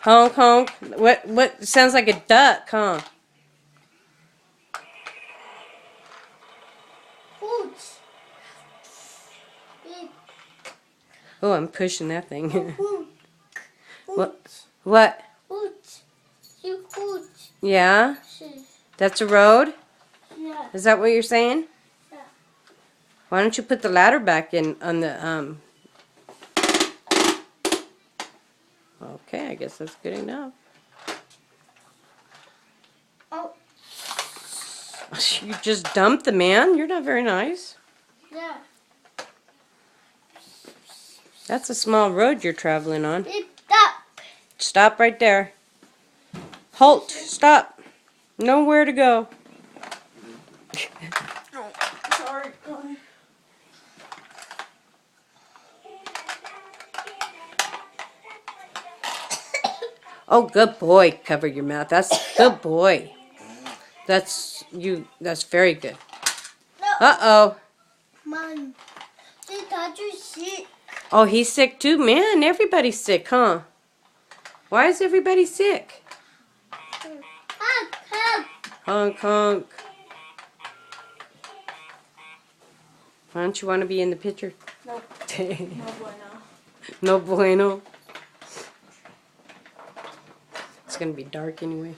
Honk honk. What sounds like a duck, huh? Hoots. Oh, I'm pushing that thing. Hoot. What? What? Hoot. You hoot. Yeah? That's a road? Yeah. Is that what you're saying? Yeah. Why don't you put the ladder back in on the Okay, I guess that's good enough. Oh. You just dumped the man? You're not very nice. Yeah. That's a small road you're traveling on. Stop. Stop right there. Halt. Stop. Nowhere to go. Oh, sorry. Oh, good boy. Cover your mouth. That's good boy. That's very good. No. Uh-oh. Mom. The doctor's sick. Oh, he's sick too? Man, everybody's sick, huh? Why is everybody sick? Hug, hug. Honk, honk. Why don't you want to be in the picture? Nope. No bueno. No bueno. It's going to be dark anyway.